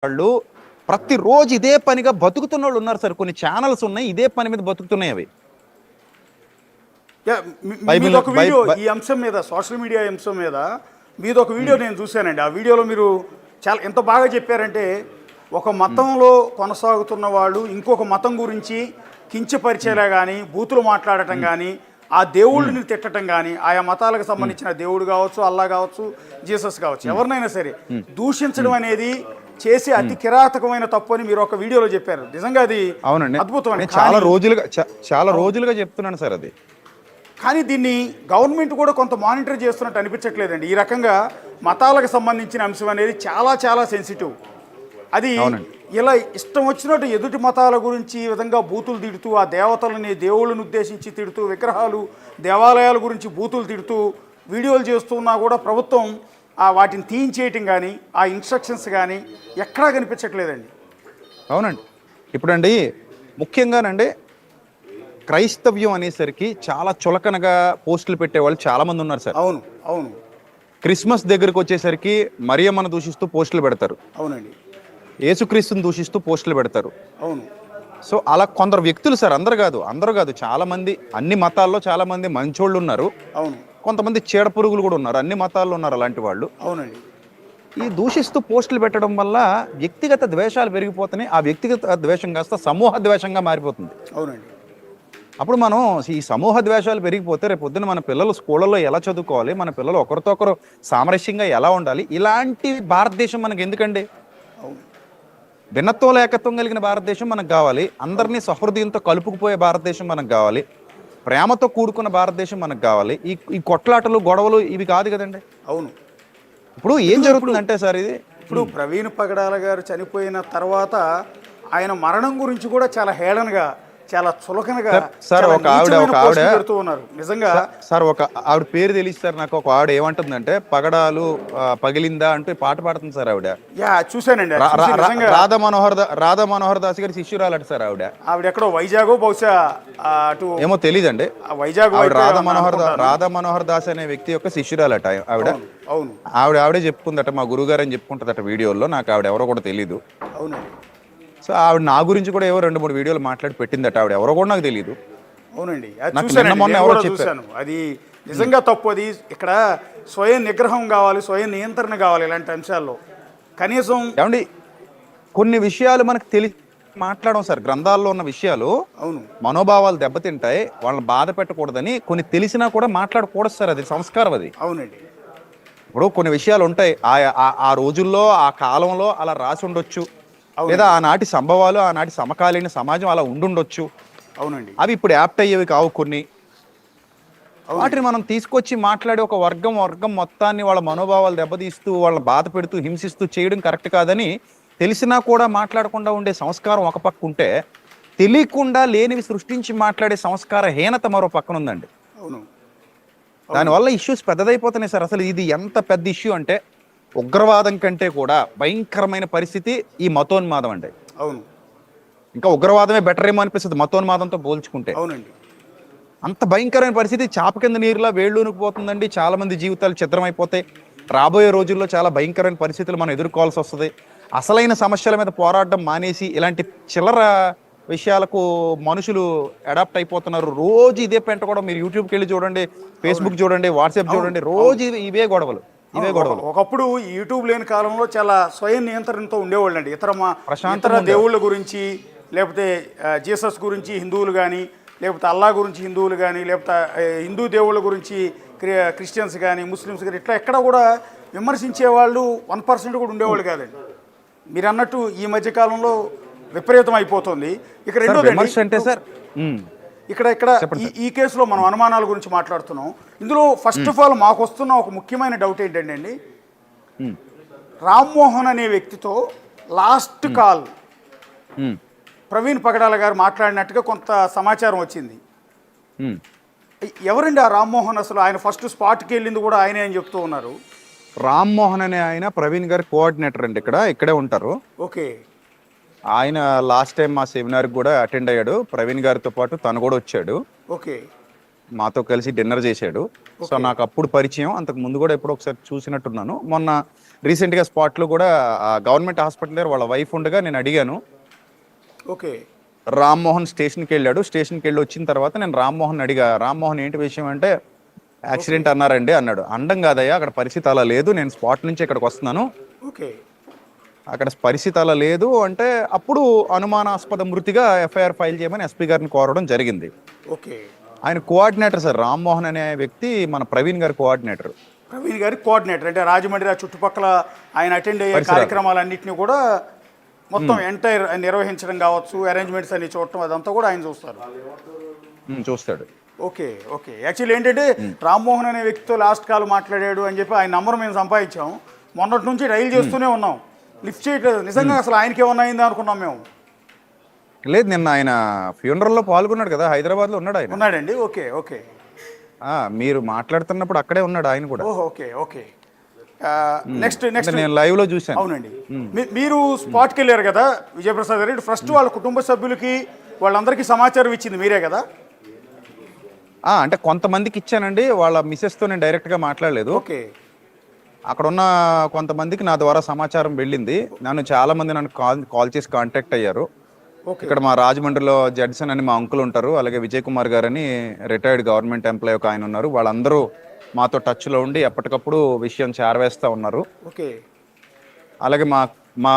వాళ్ళు ప్రతిరోజు ఇదే పనిగా బతుకుతున్న వాళ్ళు ఉన్నారు సార్. కొన్ని ఛానల్స్ ఉన్నాయి, ఇదే పని మీద బతుకుతున్నాయి అవి. మీదొక వీడియో ఈ అంశం మీద, సోషల్ మీడియా అంశం మీద మీదొక వీడియో నేను చూశానండి. ఆ వీడియోలో మీరు చాలా ఎంత బాగా చెప్పారంటే, ఒక మతంలో కొనసాగుతున్న వాళ్ళు ఇంకొక మతం గురించి కించపరిచేలా కానీ, బూతులు మాట్లాడటం కానీ, ఆ దేవుళ్ళని తిట్టడం కానీ, ఆయా మతాలకు సంబంధించిన దేవుడు కావచ్చు, అల్లా కావచ్చు, జీసస్ కావచ్చు, ఎవరినైనా సరే దూషించడం అనేది చేసి అతి కిరాతకమైన తప్పు అని మీరు ఒక వీడియోలో చెప్పారు. నిజంగా అది అద్భుతమైన, చాలా రోజులుగా చెప్తున్నాను సార్ అది. కానీ దీన్ని గవర్నమెంట్ కూడా కొంత మానిటర్ చేస్తున్నట్టు అనిపించట్లేదండి. ఈ రకంగా మతాలకు సంబంధించిన అంశం అనేది చాలా చాలా సెన్సిటివ్. అది ఇలా ఇష్టం వచ్చినట్టు ఎదుటి మతాల గురించి ఈ విధంగా బూతులు తిడుతూ, ఆ దేవతలని దేవుళ్ళని ఉద్దేశించి తిడుతూ, విగ్రహాలు దేవాలయాల గురించి బూతులు తిడుతూ వీడియోలు చేస్తున్నా కూడా ప్రభుత్వం వాటిని తీయించేయటం కానీ, ఆ ఇన్స్ట్రక్షన్స్ కానీ ఎక్కడా కనిపించట్లేదండి. అవునండి. ఇప్పుడండి ముఖ్యంగానండి క్రైస్తవ్యం అనేసరికి చాలా చులకనగా పోస్టులు పెట్టేవాళ్ళు చాలా మంది ఉన్నారు సార్. అవును అవును. క్రిస్మస్ దగ్గరకు వచ్చేసరికి మరియమ్మను దూషిస్తూ పోస్టులు పెడతారు. అవునండి. యేసుక్రీస్తుని దూషిస్తూ పోస్టులు పెడతారు. అవును. సో అలా కొందరు వ్యక్తులు సార్, అందరూ కాదు, చాలా మంది, అన్ని మతాల్లో చాలా మంది మంచోళ్ళు ఉన్నారు. అవును. కొంతమంది చీడ పురుగులు కూడా ఉన్నారు, అన్ని మతాల్లో ఉన్నారు అలాంటి వాళ్ళు. అవునండి. ఈ దూషిస్తూ పోస్టులు పెట్టడం వల్ల వ్యక్తిగత ద్వేషాలు పెరిగిపోతున్నాయి. ఆ వ్యక్తిగత ద్వేషం కాస్త సమూహ ద్వేషంగా మారిపోతుంది. అవునండి. అప్పుడు మనం ఈ సమూహ ద్వేషాలు పెరిగిపోతే రేపు పొద్దున మన పిల్లలు స్కూళ్ళలో ఎలా చదువుకోవాలి, మన పిల్లలు ఒకరితో ఒకరు సామరస్యంగా ఎలా ఉండాలి, ఇలాంటి భారతదేశం మనకి ఎందుకండి? భిన్నత్వం ఏకత్వం కలిగిన భారతదేశం మనకు కావాలి. అందరినీ సహృదయంతో కలుపుకుపోయే భారతదేశం మనకు కావాలి. ప్రేమతో కూడుకున్న భారతదేశం మనకు కావాలి. ఈ కొట్లాటలు గొడవలు ఇవి కాదు కదండి. అవును. ఇప్పుడు ఏం జరుగుతుందంటే సార్, ఇది ఇప్పుడు ప్రవీణ్ పగడాల గారు చనిపోయిన తర్వాత ఆయన మరణం గురించి కూడా చాలా హేళనగా, చాలా చులకనగా సార్ ఒక ఆవిడ నిజంగా సార్, ఒక ఆవిడ పేరు తెలియదు సార్ నాకు. ఒక ఆవిడ ఏమంటుందంటే, పగడాలు పగిలిందా అంటూ పాట పాడుతుంది సార్ ఆవిడ. చూసానండి. రాధా మనోహర్ దాస్ గారి శిష్యురాలట సార్ ఆవిడ. ఎక్కడో వైజాగ్ బహుశా అటు ఏమో తెలీదండి. వైజాగ్ రాధా మనోహర్ దాస్ అనే వ్యక్తి యొక్క శిష్యురాలట ఆవిడ. అవును. ఆవిడే చెప్పుకుందట, మా గురుగారు అని చెప్పుకుంటుందట వీడియోలో. నాకు ఆవిడ ఎవరో కూడా తెలీదు. అవును. సో ఆవిడ నా గురించి కూడా ఏవో 2-3 వీడియోలు మాట్లాడి పెట్టిందట. ఆవిడ ఎవరో కూడా నాకు తెలియదు. అవునండి. చూశాను. అది నిజంగా తప్పు. అది ఇక్కడ స్వయం నిగ్రహం కావాలి, స్వయం నియంత్రణ కావాలి ఇలాంటి అంశాల్లో. కనీసం ఏమండి కొన్ని విషయాలు మనకు తెలిసి మాట్లాడడం సార్. గ్రంథాల్లో ఉన్న విషయాలు అవును మనోభావాలు దెబ్బతింటాయి, వాళ్ళని బాధ పెట్టకూడదని కొన్ని తెలిసినా కూడా మాట్లాడకూడదు సార్. అది సంస్కారం అది. అవునండి. ఇప్పుడు కొన్ని విషయాలు ఉంటాయి, ఆ రోజుల్లో ఆ కాలంలో అలా రాసి ఉండొచ్చు, లేదా ఆనాటి సంభవాలు, ఆనాటి సమకాలీన సమాజం అలా ఉండుండొచ్చు. అవునండి. అవి ఇప్పుడు యాప్ట్ అయ్యేవి కావు కొన్ని. వాటిని మనం తీసుకొచ్చి మాట్లాడి ఒక వర్గం మొత్తాన్ని వాళ్ళ మనోభావాలు దెబ్బతీస్తూ, వాళ్ళని బాధ పెడుతూ, హింసిస్తూ చేయడం కరెక్ట్ కాదని తెలిసినా కూడా మాట్లాడకుండా ఉండే సంస్కారం ఒక పక్క ఉంటే, తెలియకుండా లేనివి సృష్టించి మాట్లాడే సంస్కార హీనత మరో పక్కన ఉందండి. దానివల్ల ఇష్యూస్ పెద్దదైపోతున్నాయి సార్. అసలు ఇది ఎంత పెద్ద ఇష్యూ అంటే, ఉగ్రవాదం కంటే కూడా భయంకరమైన పరిస్థితి ఈ మతోన్మాదం అండి. అవును. ఇంకా ఉగ్రవాదమే బెటర్ ఏమో అనిపిస్తుంది మతోన్మాదంతో పోల్చుకుంటే. అవునండి. అంత భయంకరమైన పరిస్థితి చాప కింద నీరులా వేళ్ళూనుకుపోతుందండి. చాలా మంది జీవితాలు ఛిద్రమైపోతాయి. రాబోయే రోజుల్లో చాలా భయంకరమైన పరిస్థితులు మనం ఎదుర్కోవాల్సి వస్తుంది. అసలైన సమస్యల మీద పోరాటం మానేసి ఇలాంటి చిల్లర విషయాలకు మనుషులు అడాప్ట్ అయిపోతున్నారు. రోజు ఇదే పెంట కూడా. మీరు యూట్యూబ్కి వెళ్ళి చూడండి, ఫేస్బుక్ చూడండి, వాట్సాప్ చూడండి, రోజు ఇవే గొడవలు. ఒకప్పుడు యూట్యూబ్ లేని కాలంలో చాలా స్వయం నియంత్రణతో ఉండేవాళ్ళు అండి. ఇతర దేవుళ్ళ గురించి, లేకపోతే జీసస్ గురించి హిందువులు కానీ, లేకపోతే అల్లా గురించి హిందువులు కానీ, లేకపోతే హిందూ దేవుళ్ళ గురించి క్రిస్టియన్స్ కానీ, ముస్లిమ్స్ కానీ, ఇట్లా ఎక్కడ కూడా విమర్శించే వాళ్ళు 1% కూడా ఉండేవాళ్ళు కాదండి. మీరు అన్నట్టు ఈ మధ్య కాలంలో విపరీతం అయిపోతుంది. ఇక రెండోది, ఇక్కడ ఈ కేసులో మనం అనుమానాల గురించి మాట్లాడుతున్నాం. ఇందులో ఫస్ట్ ఆఫ్ ఆల్ మాకు వస్తున్న ఒక ముఖ్యమైన డౌట్ ఏంటంటే అండి, రామ్మోహన్ అనే వ్యక్తితో లాస్ట్ కాల్ ప్రవీణ్ పగడాల గారు మాట్లాడినట్టుగా కొంత సమాచారం వచ్చింది. ఎవరండి ఆ రామ్మోహన్? అసలు ఆయన ఫస్ట్ స్పాట్కి వెళ్ళింది కూడా ఆయనే అని చెప్తూ ఉన్నారు. రామ్మోహన్ అనే ఆయన ప్రవీణ్ గారి కోఆర్డినేటర్ అండి, ఇక్కడే ఉంటారు. ఓకే. ఆయన లాస్ట్ టైం మా సెమినార్కి కూడా అటెండ్ అయ్యాడు. ప్రవీణ్ గారితో పాటు తను కూడా వచ్చాడు. ఓకే. మాతో కలిసి డిన్నర్ చేశాడు. సో నాకు అప్పుడు పరిచయం, అంతకు ముందు కూడా ఎప్పుడో ఒకసారి చూసినట్టున్నాను. మొన్న రీసెంట్గా స్పాట్లో కూడా గవర్నమెంట్ హాస్పిటల్ దగ్గర వాళ్ళ వైఫ్ ఉండగా నేను అడిగాను. ఓకే. రామ్మోహన్ స్టేషన్కి వెళ్ళాడు. స్టేషన్కి వెళ్ళి వచ్చిన తర్వాత నేను రామ్మోహన్ అడిగా, రామ్మోహన్ ఏంటి విషయం అంటే యాక్సిడెంట్ అన్నారండి అన్నాడు. అండం కాదయ్యా, అక్కడ పరిస్థితి అలా లేదు, నేను స్పాట్ నుంచి ఇక్కడికి వస్తున్నాను, ఓకే. అక్కడ పరిస్థితి అలా లేదు అంటే అప్పుడు అనుమానాస్పద మృతిగా ఎఫ్ఐఆర్ ఫైల్ చేయమని ఎస్పీ గారిని కోరడం జరిగింది. ఓకే. ఆయన కోఆర్డినేటర్ సార్, రామ్మోహన్ అనే వ్యక్తి మన ప్రవీణ్ గారి కోఆర్డినేటర్. ప్రవీణ్ గారి కోఆర్డినేటర్ అంటే రాజమండ్రి చుట్టుపక్కల ఆయన అటెండ్ అయ్యే కార్యక్రమాలన్నింటినీ కూడా మొత్తం ఎంటైర్ నిర్వహించడం కావచ్చు, అరేంజ్మెంట్స్ అన్ని చూడటం అదంతా కూడా ఆయన చూస్తారు. చూస్తాడు. ఓకే. ఓకే. యాక్చువల్లీ ఏంటంటే రామ్మోహన్ అనే వ్యక్తితో లాస్ట్ కాల్ మాట్లాడాడు అని చెప్పి ఆయన నంబర్ మేము సంపాదించాం. మొన్నటి నుంచి డైల్ చేస్తూనే ఉన్నాం, లిఫ్ట్ చేయట్లేదు. నిజంగా అసలు ఆయనకి ఏమన్నా అయిందా అనుకున్నాం మేము. లేదు, నిన్న ఆయన ఫ్యూనరల్లో పాల్గొన్నాడు కదా, హైదరాబాద్లో ఉన్నాడు ఆయన. ఉన్నాడండి. ఓకే. ఓకే. మీరు మాట్లాడుతున్నప్పుడు అక్కడే ఉన్నాడు ఆయన కూడా. ఓకే. ఓకే. నెక్స్ట్ నేను లైవ్ లో చూసాను. అవునండి. మీరు స్పాట్కి వెళ్ళారు కదా విజయప్రసాద్ గారు, ఫస్ట్ వాళ్ళ కుటుంబ సభ్యులకి వాళ్ళందరికీ సమాచారం ఇచ్చింది మీరే కదా? అంటే కొంతమందికి ఇచ్చానండి, వాళ్ళ మిసెస్తో నేను డైరెక్ట్గా మాట్లాడలేదు. ఓకే. అక్కడ ఉన్న కొంతమందికి నా ద్వారా సమాచారం వెళ్ళింది. చాలా మంది నన్ను కాల్ చేసి కాంటాక్ట్ అయ్యారు. ఇక్కడ మా రాజమండ్రిలో జడ్సన్ అని మా అంకుల్ ఉంటారు, అలాగే విజయ్ కుమార్ గారు అని రిటైర్డ్ గవర్నమెంట్ ఎంప్లాయ్ ఒక ఆయన ఉన్నారు. వాళ్ళందరూ మాతో టచ్లో ఉండి ఎప్పటికప్పుడు విషయం చేరవేస్తూ ఉన్నారు. ఓకే. అలాగే మా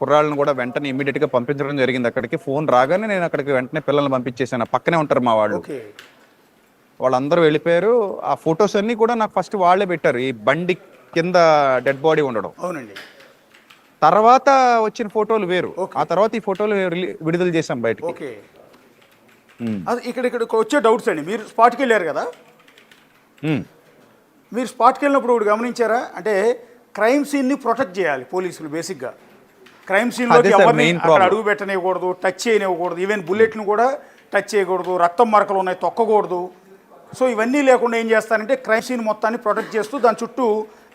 కుర్రాళ్ళని కూడా వెంటనే ఇమీడియట్గా పంపించడం జరిగింది అక్కడికి. ఫోన్ రాగానే నేను అక్కడికి వెంటనే పిల్లల్ని పంపించేసాను. పక్కనే ఉంటారు మా వాళ్ళు, వాళ్ళందరూ వెళ్ళిపోయారు. ఆ ఫొటోస్ అన్నీ కూడా నాకు ఫస్ట్ వాళ్ళే పెట్టారు, ఈ బండి కింద డెడ్ బాడీ ఉండడం. అవునండి. తర్వాత వచ్చిన ఫోటోలు వేరు, ఆ తర్వాత ఈ ఫోటోలు విడుదల చేసాం బయటకి. ఓకే. ఇక్కడికి వచ్చే డౌట్స్ అండి, మీరు స్పాట్కి వెళ్ళారు కదా, మీరు స్పాట్కి వెళ్ళినప్పుడు ఒకటి గమనించారా అంటే క్రైమ్ సీన్ని ప్రొటెక్ట్ చేయాలి పోలీసులు. బేసిక్గా క్రైమ్ సీన్లోకి ఎవరిని అక్కడ అడుగు పెట్టనివ్వకూడదు, టచ్ చేయనివ్వకూడదు, ఈవెన్ బుల్లెట్ను కూడా టచ్ చేయకూడదు, రక్తం మరకలు ఉన్నాయి తొక్కకూడదు. సో ఇవన్నీ లేకుండా ఏం చేస్తారంటే క్రైమ్ సీన్ మొత్తాన్ని ప్రొటెక్ట్ చేస్తూ దాని చుట్టూ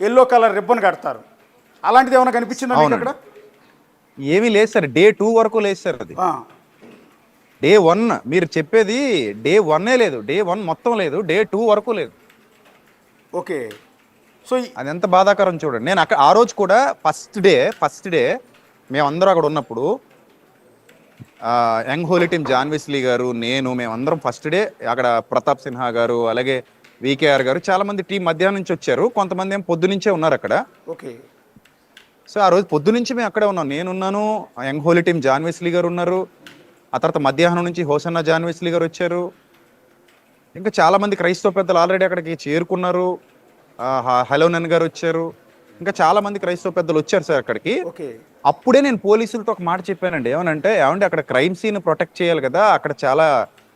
ఎల్లో కలర్ రిబ్బన్ కడతారు. అలాంటిది ఏమైనా కనిపించిందా మీకు అక్కడ? ఏమీ లేదు సార్, డే 2 వరకు లేదు సార్. అది డే 1 మీరు చెప్పేది, డే 1 లేదు, డే 1 మొత్తం లేదు, డే 2 వరకు లేదు. ఓకే. సో అది ఎంత బాధాకరం చూడండి. నేను అక్కడ ఆ రోజు కూడా ఫస్ట్ డే మేమందరూ అక్కడ ఉన్నప్పుడు యంగ్ హోలీ టీమ్ జాన్విస్లీ గారు, మేమందరం ఫస్ట్ డే అక్కడ, ప్రతాప్ సిన్హా గారు, అలాగే వికేఆర్ గారు, చాలా మంది టీం మధ్యాహ్నం నుంచి వచ్చారు, కొంతమంది ఏం పొద్దు నుంచే ఉన్నారు అక్కడ. ఓకే. సో ఆ రోజు పొద్దు నుంచి మేము అక్కడే ఉన్నాం. నేనున్నాను, యంగ్ హోలీ టీం జాన్విస్లీ గారు ఉన్నారు, ఆ తర్వాత మధ్యాహ్నం నుంచి హోసన్న జాన్విస్లీ గారు వచ్చారు, ఇంకా చాలా మంది క్రైస్తవ పెద్దలు ఆల్రెడీ అక్కడికి చేరుకున్నారు, హలోనన్ గారు వచ్చారు, ఇంకా చాలా మంది క్రైస్తవ పెద్దలు వచ్చారు సార్ అక్కడికి. అప్పుడే నేను పోలీసులతో ఒక మాట చెప్పానండి, ఏమనంటే అక్కడ క్రైమ్ సీన్ ప్రొటెక్ట్ చేయాలి కదా, అక్కడ చాలా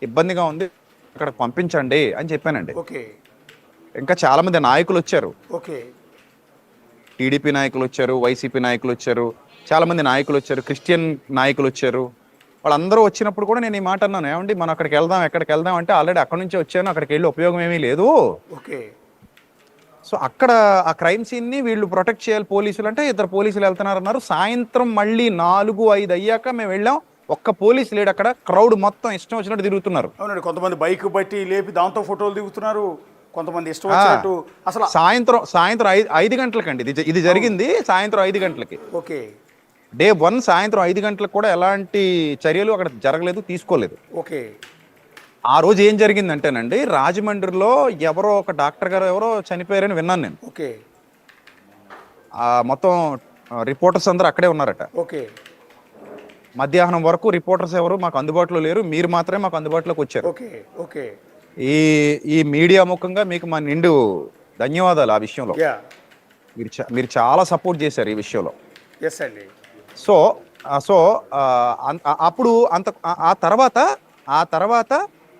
ఇబ్బందిగా ఉంది, అక్కడ పంపించండి అని చెప్పానండి. ఇంకా చాలా మంది నాయకులు వచ్చారు, టీడీపీ నాయకులు వచ్చారు, వైసీపీ నాయకులు వచ్చారు, చాలా మంది నాయకులు వచ్చారు, క్రిస్టియన్ నాయకులు వచ్చారు. వాళ్ళందరూ వచ్చినప్పుడు కూడా నేను ఈ మాట అన్నాను, ఏమండి మనం అక్కడికి వెళ్దాం, ఎక్కడికి వెళ్దాం అంటే ఆల్రెడీ అక్కడి నుంచి వచ్చాను, అక్కడికి వెళ్ళి ఉపయోగం ఏమీ లేదు. సో అక్కడ ఆ క్రైమ్ సీన్ని వీళ్ళు ప్రొటెక్ట్ చేయాలి పోలీసులు అంటే, ఇద్దరు పోలీసులు వెళ్తున్నారన్నారు. సాయంత్రం మళ్ళీ 4-5 అయ్యాక మేము వెళ్ళాం, ఒక్క పోలీసు లేడు అక్కడ, క్రౌడ్ మొత్తం ఇష్టం వచ్చినట్టు తిరుగుతున్నారు. అవునండి, కొంతమంది బైక్ బట్టి లేపి దాంతో ఫోటోలు దిగుతున్నారు, కొంతమంది ఇష్టం వచ్చినట్టు. అసలు సాయంత్రం 5 గంటలకండి ఇది జరిగింది, సాయంత్రం 5 గంటలకి. ఓకే. డే 1 సాయంత్రం 5 గంటలకు కూడా ఎలాంటి చర్యలు అక్కడ జరగలేదు, తీసుకోలేదు. ఓకే. ఆ రోజు ఏం జరిగిందంటేనండి, రాజమండ్రిలో ఎవరో ఒక డాక్టర్ గారు ఎవరో చనిపోయారని విన్నాను నేను. ఓకే. మొత్తం రిపోర్టర్స్ అందరూ అక్కడే ఉన్నారట. ఓకే. మధ్యాహ్నం వరకు రిపోర్టర్స్ ఎవరు మాకు అందుబాటులో లేరు, మీరు మాత్రమే మాకు అందుబాటులోకి వచ్చారు. ఓకే. ఓకే. ఈ మీడియా ముఖంగా మీకు మా నిండు ధన్యవాదాలు. ఆ విషయంలో మీరు చాలా సపోర్ట్ చేశారు ఈ విషయంలో. సో అప్పుడు ఆ తర్వాత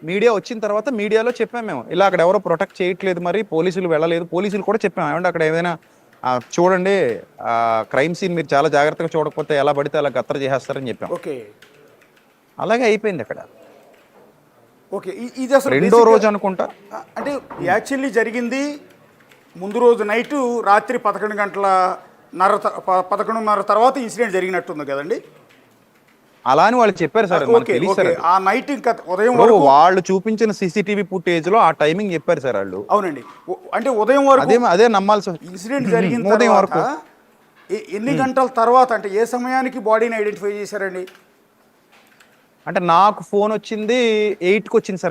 మీడియా వచ్చిన తర్వాత మీడియాలో చెప్పాము మేము, ఇలా అక్కడ ఎవరో ప్రొటెక్ట్ చేయట్లేదు, మరి పోలీసులు వెళ్ళలేదు. పోలీసులు కూడా చెప్పాము, ఏమంటే అక్కడ ఏదైనా చూడండి, క్రైమ్ సీన్ మీరు చాలా జాగ్రత్తగా చూడకపోతే ఎలా పడితే అలా గత్తర చేసేస్తారని చెప్పాం. అలాగే అయిపోయింది అక్కడ. ఓకే. ఇది అసలు రెండో రోజు అనుకుంటా, అంటే యాక్చువల్లీ జరిగింది ముందు రోజు నైటు రాత్రి 11:30 తర్వాత ఇన్సిడెంట్ జరిగినట్టుంది కదండి? అలా అని వాళ్ళు చెప్పారు సార్, ఆ నైట్ ఇంకా ఉదయం వాళ్ళు చూపించిన సీసీటీవీ ఫుటేజ్ లో ఆ టైమింగ్ చెప్పారు సార్ వాళ్ళు. అవునండి, అంటే ఉదయం వరకు అదే నమ్మాల్సి. ఇన్సిడెంట్ జరిగిన ఉదయం వరకు ఎన్ని గంటల తర్వాత అంటే ఏ సమయానికి బాడీని ఐడెంటిఫై చేశారండి? అంటే నాకు ఫోన్ వచ్చింది 8కి వచ్చింది సార్.